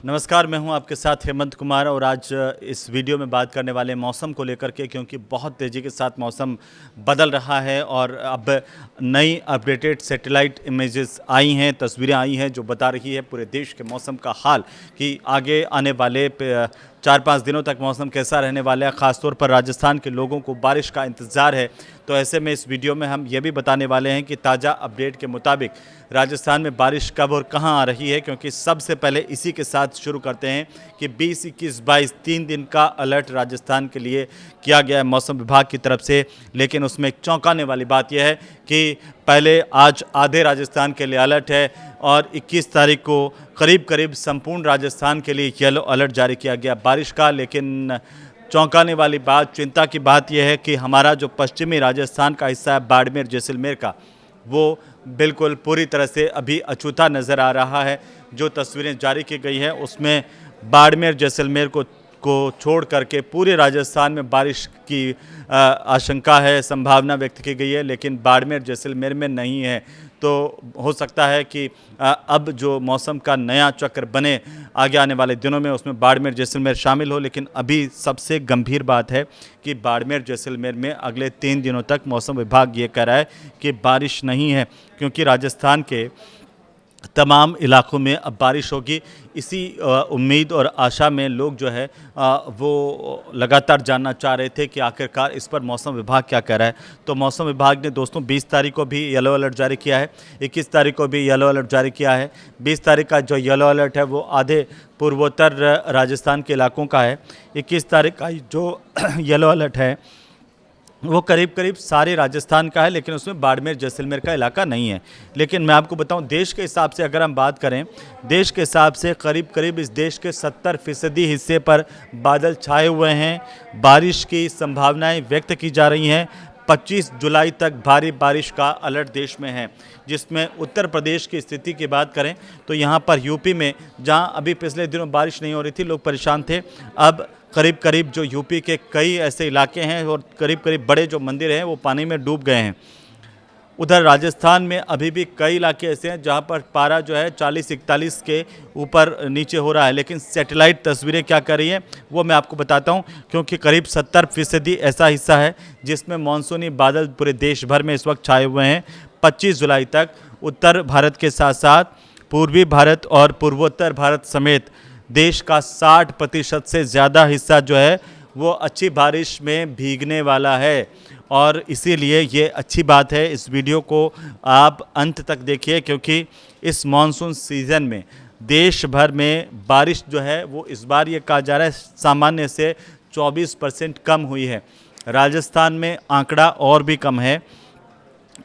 नमस्कार, मैं हूं आपके साथ हेमंत कुमार और आज इस वीडियो में बात करने वाले मौसम को लेकर के, क्योंकि बहुत तेज़ी के साथ मौसम बदल रहा है और अब नई अपडेटेड सैटेलाइट इमेजेस आई हैं, तस्वीरें आई हैं जो बता रही है पूरे देश के मौसम का हाल कि आगे आने वाले 4-5 दिनों तक मौसम कैसा रहने वाला है। ख़ासतौर पर राजस्थान के लोगों को बारिश का इंतज़ार है। तो ऐसे में इस वीडियो में हम ये भी बताने वाले हैं कि ताज़ा अपडेट के मुताबिक राजस्थान में बारिश कब और कहां आ रही है, क्योंकि सबसे पहले इसी के साथ शुरू करते हैं कि 20, 21, 22 3 दिन का अलर्ट राजस्थान के लिए किया गया है मौसम विभाग की तरफ से। लेकिन उसमें एक चौंकाने वाली बात यह है कि पहले आज आधे राजस्थान के लिए अलर्ट है और 21 तारीख को करीब करीब संपूर्ण राजस्थान के लिए येलो अलर्ट जारी किया गया बारिश का। लेकिन चौंकाने वाली बात, चिंता की बात यह है कि हमारा जो पश्चिमी राजस्थान का हिस्सा है बाड़मेर जैसलमेर का, वो बिल्कुल पूरी तरह से अभी अछूता नज़र आ रहा है। जो तस्वीरें जारी की गई हैं उसमें बाड़मेर जैसलमेर को छोड़ करके पूरे राजस्थान में बारिश की आशंका है, संभावना व्यक्त की गई है, लेकिन बाड़मेर जैसलमेर में नहीं है। तो हो सकता है कि अब जो मौसम का नया चक्र बने आगे आने वाले दिनों में, उसमें बाड़मेर जैसलमेर शामिल हो। लेकिन अभी सबसे गंभीर बात है कि बाड़मेर जैसलमेर में अगले 3 दिनों तक मौसम विभाग ये कह रहा है कि बारिश नहीं है, क्योंकि राजस्थान के तमाम इलाकों में अब बारिश होगी। इसी उम्मीद और आशा में लोग जो है वो लगातार जानना चाह रहे थे कि आखिरकार इस पर मौसम विभाग क्या कह रहा है। तो मौसम विभाग ने दोस्तों 20 तारीख को भी येलो अलर्ट जारी किया है, 21 तारीख को भी येलो अलर्ट जारी किया है। 20 तारीख का जो येलो अलर्ट है वो आधे पूर्वोत्तर राजस्थान के इलाकों का है। 21 तारीख का जो येलो अलर्ट है वो करीब करीब सारे राजस्थान का है, लेकिन उसमें बाड़मेर जैसलमेर का इलाका नहीं है। लेकिन मैं आपको बताऊं, देश के हिसाब से अगर हम बात करें, देश के हिसाब से करीब करीब इस देश के 70% हिस्से पर बादल छाए हुए हैं। बारिश की संभावनाएं व्यक्त की जा रही हैं। 25 जुलाई तक भारी बारिश का अलर्ट देश में है, जिसमें उत्तर प्रदेश की स्थिति की बात करें तो यहाँ पर यूपी में, जहाँ अभी पिछले दिनों बारिश नहीं हो रही थी, लोग परेशान थे, अब करीब करीब जो यूपी के कई ऐसे इलाके हैं और करीब करीब बड़े जो मंदिर हैं वो पानी में डूब गए हैं। उधर राजस्थान में अभी भी कई इलाके ऐसे हैं जहां पर पारा जो है 40-41 के ऊपर नीचे हो रहा है। लेकिन सैटेलाइट तस्वीरें क्या कर रही हैं वो मैं आपको बताता हूं, क्योंकि करीब 70% ऐसा हिस्सा है जिसमें मानसूनी बादल पूरे देश भर में इस वक्त छाए हुए हैं। 25 जुलाई तक उत्तर भारत के साथ साथ पूर्वी भारत और पूर्वोत्तर भारत समेत देश का 60% से ज़्यादा हिस्सा जो है वो अच्छी बारिश में भीगने वाला है। और इसीलिए ये अच्छी बात है, इस वीडियो को आप अंत तक देखिए, क्योंकि इस मानसून सीज़न में देश भर में बारिश जो है वो इस बार ये कहा जा रहा है सामान्य से 24% कम हुई है। राजस्थान में आंकड़ा और भी कम है।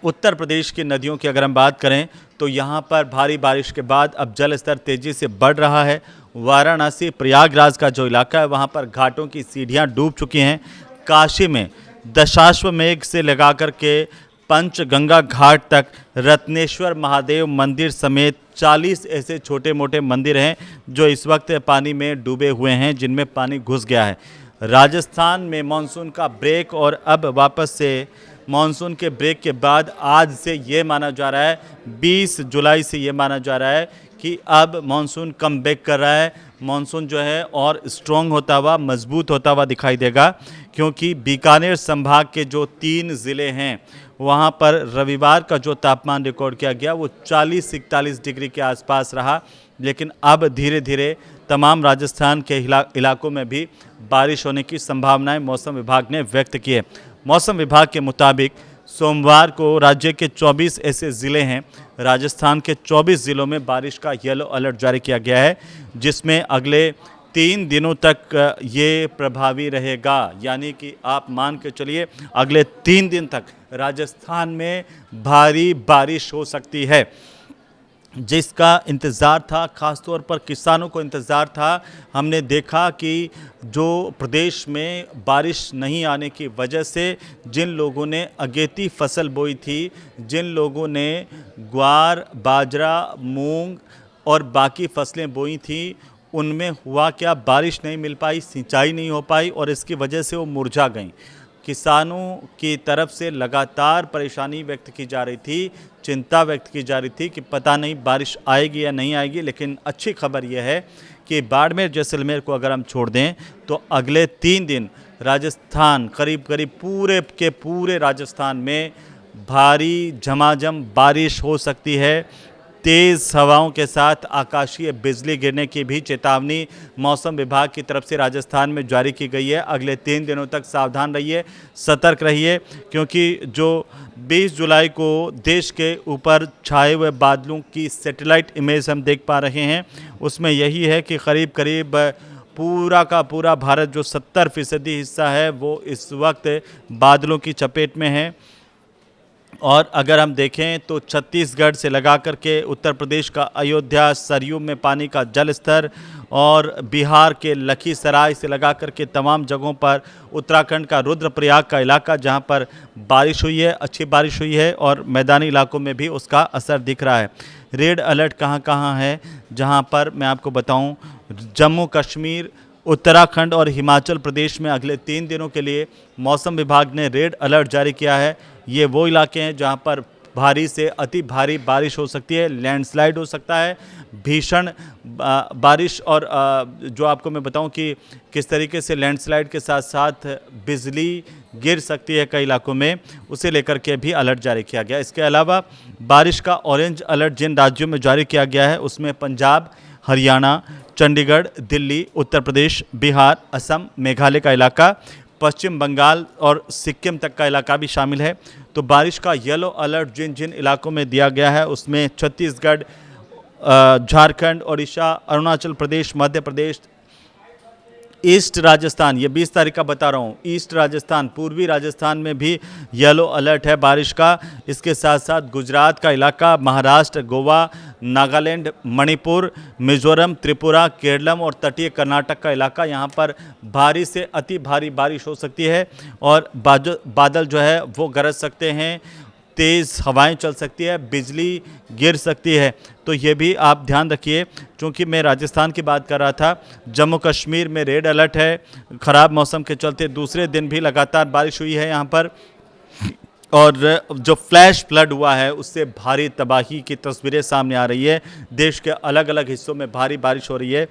उत्तर प्रदेश की नदियों की अगर हम बात करें तो यहाँ पर भारी बारिश के बाद अब जल स्तर तेज़ी से बढ़ रहा है। वाराणसी प्रयागराज का जो इलाका है वहाँ पर घाटों की सीढ़ियाँ डूब चुकी हैं। काशी में दशाश्वमेध से लगा कर के पंचगंगा घाट तक रत्नेश्वर महादेव मंदिर समेत 40 ऐसे छोटे मोटे मंदिर हैं जो इस वक्त पानी में डूबे हुए हैं, जिनमें पानी घुस गया है। राजस्थान में मानसून का ब्रेक, और अब वापस से मानसून के ब्रेक के बाद आज से ये माना जा रहा है, 20 जुलाई से ये माना जा रहा है कि अब मानसून कम बैक कर रहा है। मानसून जो है और स्ट्रॉन्ग होता हुआ, मजबूत होता हुआ दिखाई देगा, क्योंकि बीकानेर संभाग के जो 3 ज़िले हैं वहाँ पर रविवार का जो तापमान रिकॉर्ड किया गया वो 40-41 डिग्री के आसपास रहा। लेकिन अब धीरे धीरे तमाम राजस्थान के इलाकों में भी बारिश होने की संभावनाएं मौसम विभाग ने व्यक्त की है। मौसम विभाग के मुताबिक सोमवार को राज्य के 24 ऐसे ज़िले हैं, राजस्थान के 24 ज़िलों में बारिश का येलो अलर्ट जारी किया गया है, जिसमें अगले 3 दिनों तक ये प्रभावी रहेगा। यानी कि आप मान के चलिए अगले 3 दिन तक राजस्थान में भारी बारिश हो सकती है, जिसका इंतज़ार था, ख़ासतौर पर किसानों को इंतज़ार था। हमने देखा कि जो प्रदेश में बारिश नहीं आने की वजह से जिन लोगों ने अगेती फसल बोई थी, जिन लोगों ने ग्वार, बाजरा, मूंग और बाकी फसलें बोई थी, उनमें हुआ क्या, बारिश नहीं मिल पाई, सिंचाई नहीं हो पाई और इसकी वजह से वो मुरझा गईं। किसानों की तरफ से लगातार परेशानी व्यक्त की जा रही थी, चिंता व्यक्त की जा रही थी कि पता नहीं बारिश आएगी या नहीं आएगी। लेकिन अच्छी खबर यह है कि बाड़मेर जैसलमेर को अगर हम छोड़ दें तो अगले 3 दिन राजस्थान करीब करीब पूरे के पूरे राजस्थान में भारी झमाझम बारिश हो सकती है। तेज़ हवाओं के साथ आकाशीय बिजली गिरने की भी चेतावनी मौसम विभाग की तरफ से राजस्थान में जारी की गई है। अगले 3 दिनों तक सावधान रहिए, सतर्क रहिए, क्योंकि जो 20 जुलाई को देश के ऊपर छाए हुए बादलों की सैटेलाइट इमेज हम देख पा रहे हैं, उसमें यही है कि करीब करीब पूरा का पूरा भारत जो 70% हिस्सा है वो इस वक्त बादलों की चपेट में है। और अगर हम देखें तो छत्तीसगढ़ से लगा करके उत्तर प्रदेश का अयोध्या, सरयू में पानी का जल स्तर, और बिहार के लखीसराय से लगा करके तमाम जगहों पर, उत्तराखंड का रुद्रप्रयाग का इलाका जहां पर बारिश हुई है, अच्छी बारिश हुई है, और मैदानी इलाकों में भी उसका असर दिख रहा है। रेड अलर्ट कहां कहां है, जहां पर मैं आपको बताऊं, जम्मू कश्मीर, उत्तराखंड और हिमाचल प्रदेश में अगले 3 दिनों के लिए मौसम विभाग ने रेड अलर्ट जारी किया है। ये वो इलाके हैं जहां पर भारी से अति भारी बारिश हो सकती है, लैंडस्लाइड हो सकता है, भीषण बारिश, और जो आपको मैं बताऊं कि किस तरीके से लैंडस्लाइड के साथ साथ बिजली गिर सकती है कई इलाकों में, उसे लेकर के भी अलर्ट जारी किया गया। इसके अलावा बारिश का ऑरेंज अलर्ट जिन राज्यों में जारी किया गया है उसमें पंजाब, हरियाणा, चंडीगढ़, दिल्ली, उत्तर प्रदेश, बिहार, असम, मेघालय का इलाका, पश्चिम बंगाल और सिक्किम तक का इलाका भी शामिल है। तो बारिश का येलो अलर्ट जिन जिन इलाकों में दिया गया है उसमें छत्तीसगढ़, झारखंड, ओडिशा, अरुणाचल प्रदेश, मध्य प्रदेश, ईस्ट राजस्थान, ये 20 तारीख का बता रहा हूँ, ईस्ट राजस्थान, पूर्वी राजस्थान में भी येलो अलर्ट है बारिश का। इसके साथ साथ गुजरात का इलाका, महाराष्ट्र, गोवा, नागालैंड, मणिपुर, मिजोरम, त्रिपुरा, केरलम और तटीय कर्नाटक का इलाका, यहाँ पर भारी से अति भारी बारिश हो सकती है, और बादल जो है वो गरज सकते हैं, तेज़ हवाएं चल सकती है, बिजली गिर सकती है। तो ये भी आप ध्यान रखिए। क्योंकि मैं राजस्थान की बात कर रहा था, जम्मू कश्मीर में रेड अलर्ट है, ख़राब मौसम के चलते दूसरे दिन भी लगातार बारिश हुई है यहाँ पर, और जो फ्लैश फ्लड हुआ है उससे भारी तबाही की तस्वीरें सामने आ रही है। देश के अलग अलग हिस्सों में भारी बारिश हो रही है।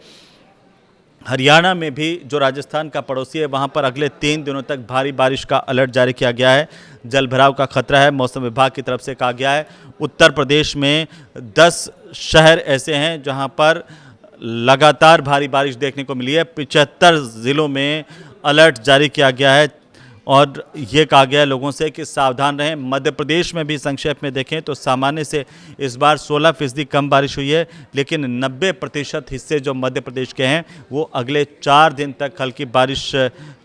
हरियाणा में भी जो राजस्थान का पड़ोसी है वहाँ पर अगले 3 दिनों तक भारी बारिश का अलर्ट जारी किया गया है। जल भराव का खतरा है, मौसम विभाग की तरफ से कहा गया है। उत्तर प्रदेश में 10 शहर ऐसे हैं जहाँ पर लगातार भारी बारिश देखने को मिली है। 75 ज़िलों में अलर्ट जारी किया गया है, और ये कहा गया है लोगों से कि सावधान रहें। मध्य प्रदेश में भी संक्षेप में देखें तो सामान्य से इस बार 16% कम बारिश हुई है, लेकिन 90% हिस्से जो मध्य प्रदेश के हैं वो अगले 4 दिन तक हल्की बारिश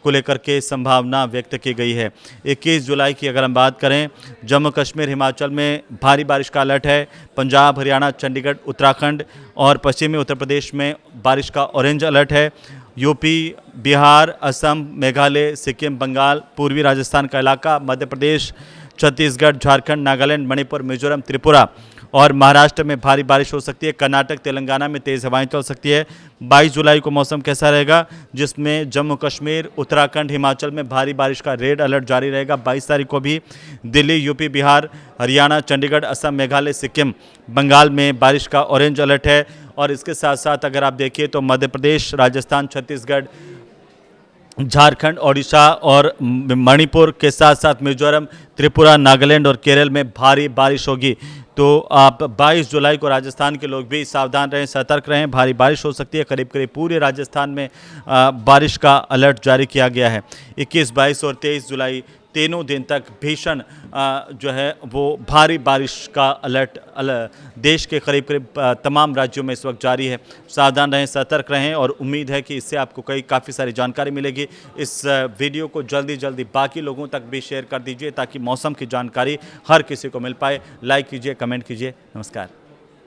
को लेकर के संभावना व्यक्त की गई है। 21 जुलाई की अगर हम बात करें, जम्मू कश्मीर, हिमाचल में भारी बारिश का अलर्ट है। पंजाब, हरियाणा, चंडीगढ़, उत्तराखंड और पश्चिमी उत्तर प्रदेश में बारिश का ऑरेंज अलर्ट है। यूपी, बिहार, असम, मेघालय, सिक्किम, बंगाल, पूर्वी राजस्थान का इलाका, मध्य प्रदेश, छत्तीसगढ़, झारखंड, नागालैंड, मणिपुर, मिजोरम, त्रिपुरा और महाराष्ट्र में भारी बारिश हो सकती है। कर्नाटक, तेलंगाना में तेज़ हवाएं चल सकती है। 22 जुलाई को मौसम कैसा रहेगा, जिसमें जम्मू कश्मीर, उत्तराखंड, हिमाचल में भारी बारिश का रेड अलर्ट जारी रहेगा। 22 तारीख को भी दिल्ली, यूपी, बिहार, हरियाणा, चंडीगढ़, असम, मेघालय, सिक्किम, बंगाल में बारिश का ऑरेंज अलर्ट है। और इसके साथ साथ अगर आप देखिए तो मध्य प्रदेश, राजस्थान, छत्तीसगढ़, झारखंड, ओडिशा और मणिपुर के साथ साथ मिजोरम, त्रिपुरा, नागालैंड और केरल में भारी बारिश होगी। तो आप 22 जुलाई को राजस्थान के लोग भी सावधान रहें, सतर्क रहें। भारी बारिश हो सकती है, करीब करीब पूरे राजस्थान में बारिश का अलर्ट जारी किया गया है। 21, 22 और 23 जुलाई तीनों दिन तक भीषण जो है वो भारी बारिश का अलर्ट देश के करीब करीब तमाम राज्यों में इस वक्त जारी है। सावधान रहें, सतर्क रहें और उम्मीद है कि इससे आपको काफ़ी सारी जानकारी मिलेगी। इस वीडियो को जल्दी बाकी लोगों तक भी शेयर कर दीजिए ताकि मौसम की जानकारी हर किसी को मिल पाए। लाइक कीजिए, कमेंट कीजिए। नमस्कार।